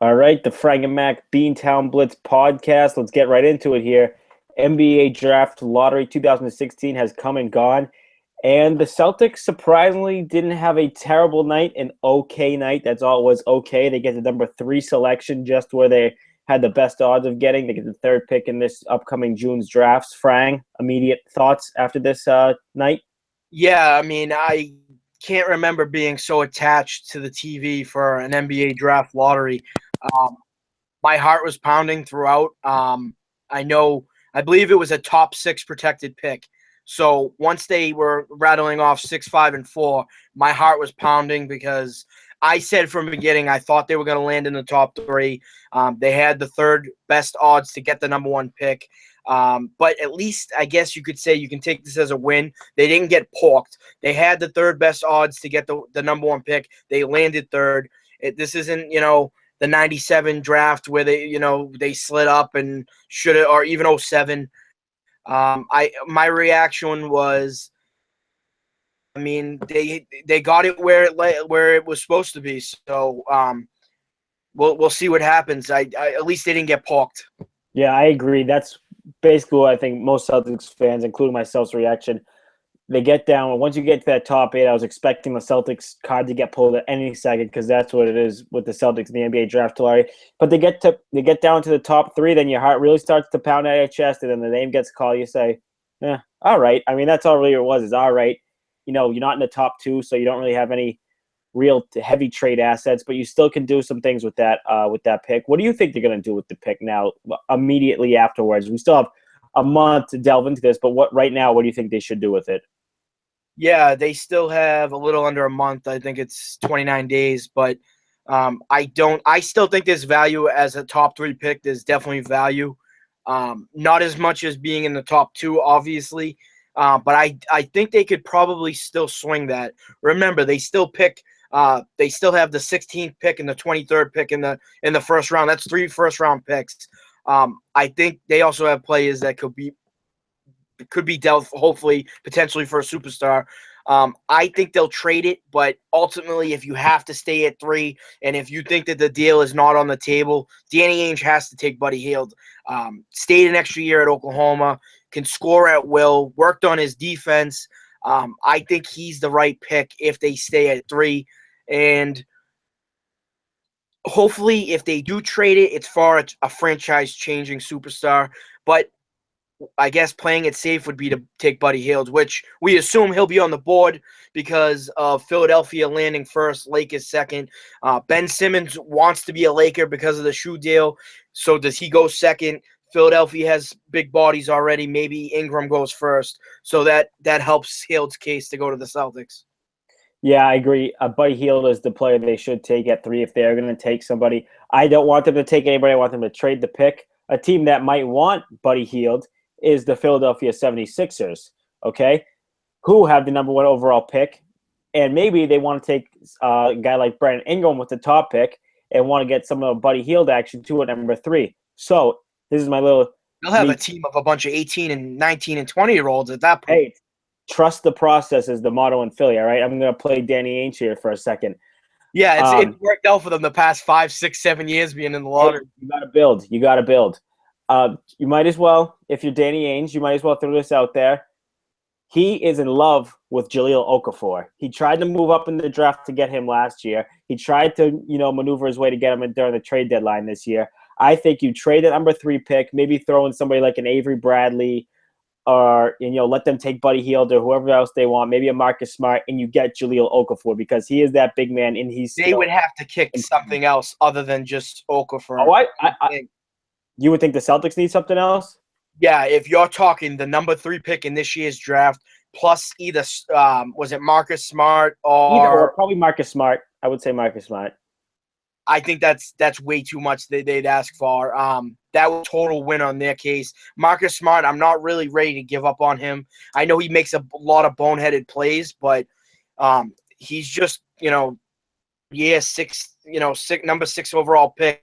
All right, the Frang and Mack Beantown Blitz podcast. Let's get right into it here. NBA Draft Lottery 2016 has come and gone, and the Celtics surprisingly didn't have a terrible night, an okay night. That's all it was, okay. They get the number 3 selection, just where they had the best odds of getting. They get the 3rd pick in this upcoming June's drafts. Frang, immediate thoughts after this night? Yeah, I mean, I can't remember being so attached to the TV for an NBA draft lottery. Um, my heart was pounding throughout. I believe it was a top 6 protected pick. So once they were rattling off 6, 5, and 4, my heart was pounding because I said from the beginning I thought they were going to land in the top 3. They had the 3rd best odds to get the number 1 pick. But at least I guess you could say you can take this as a win. They didn't get porked. They had the 3rd best odds to get the number 1 pick. They landed 3rd. This isn't, the 97 draft where they slid up and should have, or even 07. My reaction was, I mean, they got it where it was supposed to be. So we'll see what happens. I at least they didn't get porked. Yeah, I agree. That's basically what I think most Celtics fans, including myself's reaction. They get down. Once you get to that top 8, I was expecting the Celtics card to get pulled at any second because that's what it is with the Celtics in the NBA draft lottery. But they get down to the top 3, then your heart really starts to pound at your chest, and then the name gets called. You say, all right. I mean, that's all really it was, is all right. You're not in the top 2, so you don't really have any real heavy trade assets, but you still can do some things with that pick. What do you think they're going to do with the pick now, immediately afterwards? We still have a month to delve into this, but what do you think they should do with it? Yeah, they still have a little under a month. I think it's 29 days, but I still think there's value as a top 3 pick. There's definitely value. Not as much as being in the top 2, obviously. But I think they could probably still swing that. Remember, they still have the 16th pick and the 23rd pick in the first round. That's 3 first-round picks. I think they also have players that could be dealt, hopefully, potentially for a superstar. I think they'll trade it, but ultimately, if you have to stay at 3, and if you think that the deal is not on the table, Danny Ainge has to take Buddy Hield. Stayed an extra year at Oklahoma, can score at will, worked on his defense. I think he's the right pick if they stay at 3. And hopefully, if they do trade it, it's for a franchise-changing superstar. But I guess playing it safe would be to take Buddy Hield, which we assume he'll be on the board because of Philadelphia landing first, Lakers second. Ben Simmons wants to be a Laker because of the shoe deal. So does he go second? Philadelphia has big bodies already. Maybe Ingram goes first. So that helps Hield's case to go to the Celtics. Yeah, I agree. Buddy Hield is the player they should take at 3 if they're going to take somebody. I don't want them to take anybody. I want them to trade the pick. A team that might want Buddy Hield is the Philadelphia 76ers, okay, who have the number 1 overall pick. And maybe they want to take a guy like Brandon Ingram with the top pick and want to get some of the Buddy Hield action too at number 3. So this is my little... They'll have a team of a bunch of 18 and 19 and 20-year-olds at that point. Hey, trust the process is the motto in Philly, all right? I'm going to play Danny Ainge here for a second. Yeah, it's worked out for them the past 5, 6, 7 years being in the lottery. You got to build. You got to build. You might as well, if you're Danny Ainge, you might as well throw this out there. He is in love with Jahlil Okafor. He tried to move up in the draft to get him last year. He tried to, maneuver his way to get him during the trade deadline this year. I think you trade the number 3 pick, maybe throw in somebody like an Avery Bradley, or let them take Buddy Hield or whoever else they want, maybe a Marcus Smart, and you get Jahlil Okafor because he is that big man, and they would have to kick something else other than just Okafor. Oh, you would think the Celtics need something else? Yeah, if you're talking the number 3 pick in this year's draft, plus either was it Marcus Smart or probably Marcus Smart. I would say Marcus Smart. I think that's way too much they'd ask for. That would total win on their case. Marcus Smart, I'm not really ready to give up on him. I know he makes a lot of boneheaded plays, but he's just number 6 overall pick.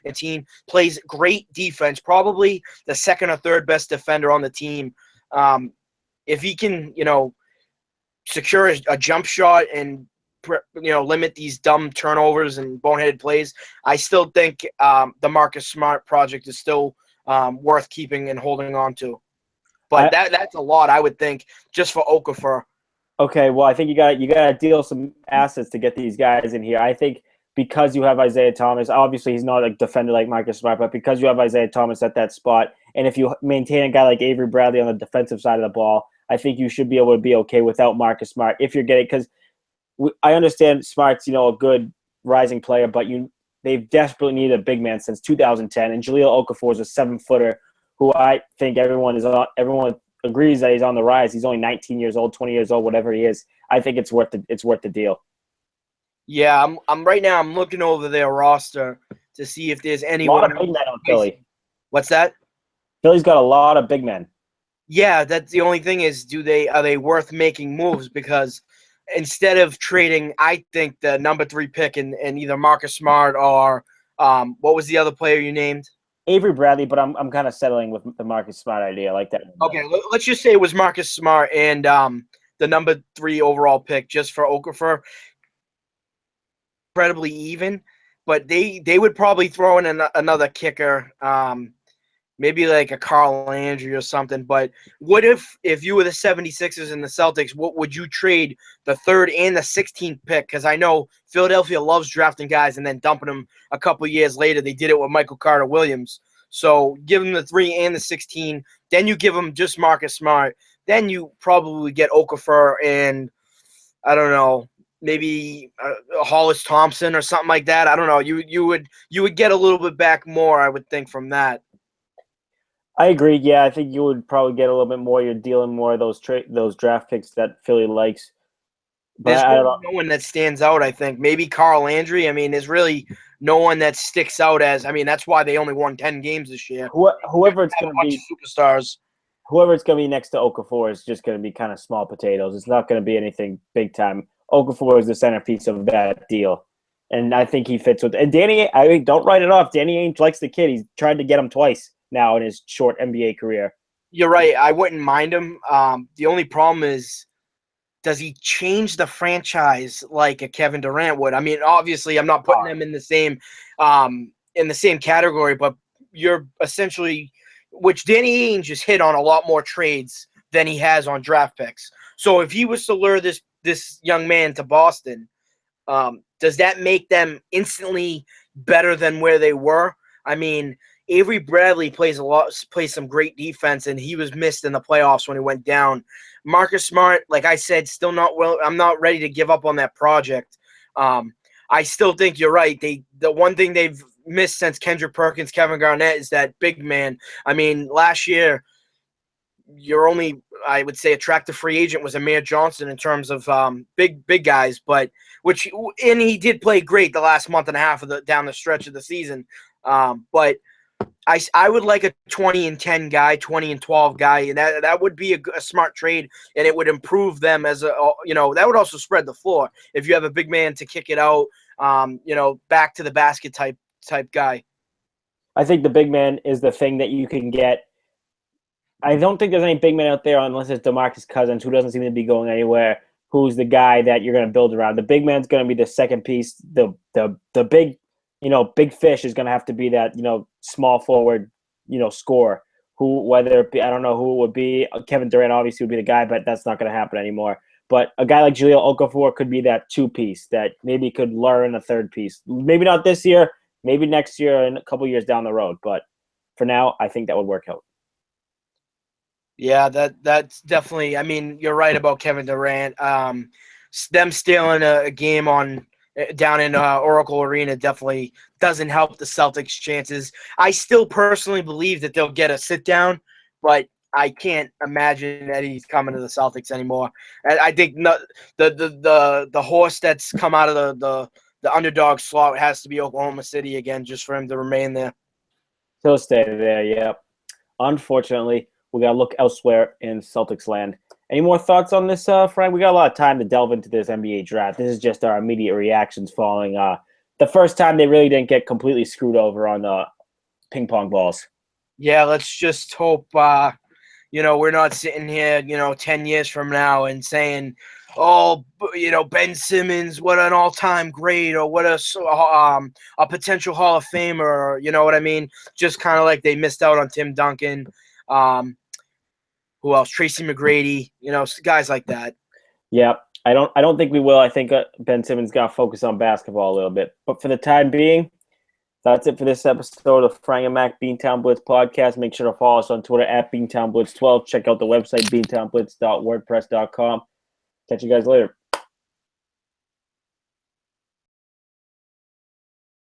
And team plays great defense, probably the 2nd or 3rd best defender on the team. If he can, secure a jump shot and limit these dumb turnovers and boneheaded plays, I still think the Marcus Smart project is still worth keeping and holding on to. But that's a lot, I would think, just for Okafor. Okay, well, I think you got to deal some assets to get these guys in here. I think because you have Isaiah Thomas, obviously he's not a defender like Marcus Smart, but because you have Isaiah Thomas at that spot, and if you maintain a guy like Avery Bradley on the defensive side of the ball, I think you should be able to be okay without Marcus Smart if you're getting, because I understand Smart's a good rising player, but they've desperately needed a big man since 2010, and Jahlil Okafor is a 7-footer who I think everyone agrees that he's on the rise. He's only 19 years old, 20 years old, whatever he is. I think it's worth the deal. Yeah, I'm right now. I'm looking over their roster to see if there's anyone. A lot of big men on Philly. What's that? Philly's got a lot of big men. Yeah, that's the only thing is, are they worth making moves? Because instead of trading, I think the number 3 pick in either Marcus Smart or what was the other player you named? Avery Bradley, but I'm kind of settling with the Marcus Smart idea. I like that. Okay, let's just say it was Marcus Smart and the number 3 overall pick just for Okafor. Incredibly even, but they would probably throw in another kicker, maybe like a Carl Landry or something. But what if you were the 76ers and the Celtics, what would you trade the 3rd and the 16th pick? Because I know Philadelphia loves drafting guys and then dumping them a couple years later. They did it with Michael Carter-Williams. So give them the 3 and the 16, then you give them just Marcus Smart. Then you probably get Okafor and, I don't know, maybe Hollis Thompson or something like that. I don't know. You would get a little bit back more, I would think, from that. I agree. Yeah, I think you would probably get a little bit more. You're dealing more of those draft picks that Philly likes. But there's really no one that stands out, I think. Maybe Carl Landry. I mean, there's really no one that sticks out as – I mean, that's why they only won 10 games this year. Whoever it's going to be – superstars. Whoever it's going to be next to Okafor is just going to be kind of small potatoes. It's not going to be anything big time. Okafor is the centerpiece of that deal. And I think he fits with – and Danny – I mean, don't write it off. Danny Ainge likes the kid. He's tried to get him twice now in his short NBA career. You're right. I wouldn't mind him. The only problem is, does he change the franchise like a Kevin Durant would? I mean, obviously, I'm not putting them in the same category, but you're essentially, which Danny Ainge has hit on a lot more trades than he has on draft picks. So if he was to lure this young man to Boston, does that make them instantly better than where they were? I mean, Avery Bradley plays some great defense, and he was missed in the playoffs when he went down. Marcus Smart, like I said, still not well. I'm not ready to give up on that project. I still think you're right. The one thing they've missed since Kendrick Perkins, Kevin Garnett is that big man. I mean, last year, your only, I would say, attractive free agent was Amir Johnson in terms of big guys, and he did play great the last month and a half down the stretch of the season. But I would like a 20-10 guy, 20-12 guy, and that would be a smart trade, and it would improve them as that would also spread the floor if you have a big man to kick it out, back to the basket type guy. I think the big man is the thing that you can get. I don't think there's any big man out there unless it's DeMarcus Cousins, who doesn't seem to be going anywhere, who's the guy that you're going to build around. The big man's going to be the second piece. The big big fish is going to have to be that, small forward, scorer who, whether it be, I don't know who it would be. Kevin Durant obviously would be the guy, but that's not going to happen anymore. But a guy like Jahlil Okafor could be that 2-piece that maybe could lure in a 3rd piece. Maybe not this year, maybe next year and a couple years down the road. But for now, I think that would work out. Yeah, that's definitely. I mean, you're right about Kevin Durant. Them stealing a game down in Oracle Arena definitely doesn't help the Celtics' chances. I still personally believe that they'll get a sit down, but I can't imagine that he's coming to the Celtics anymore. I think the horse that's come out of the underdog slot has to be Oklahoma City again, just for him to remain there. He'll stay there, yeah. Unfortunately, we got to look elsewhere in Celtics land. Any more thoughts on this, Frank? We got a lot of time to delve into this NBA draft. This is just our immediate reactions following the first time they really didn't get completely screwed over on the ping pong balls. Yeah, let's just hope, we're not sitting here, 10 years from now and saying, Ben Simmons, what an all-time great, or what a potential Hall of Famer, or, you know what I mean? Just kind of like they missed out on Tim Duncan. Who else? Tracy McGrady, guys like that. Yeah, I don't think we will. I think Ben Simmons got to focus on basketball a little bit. But for the time being, that's it for this episode of Frang and Mack Beantown Blitz podcast. Make sure to follow us on Twitter at BeantownBlitz12. Check out the website, beantownblitz.wordpress.com. Catch you guys later.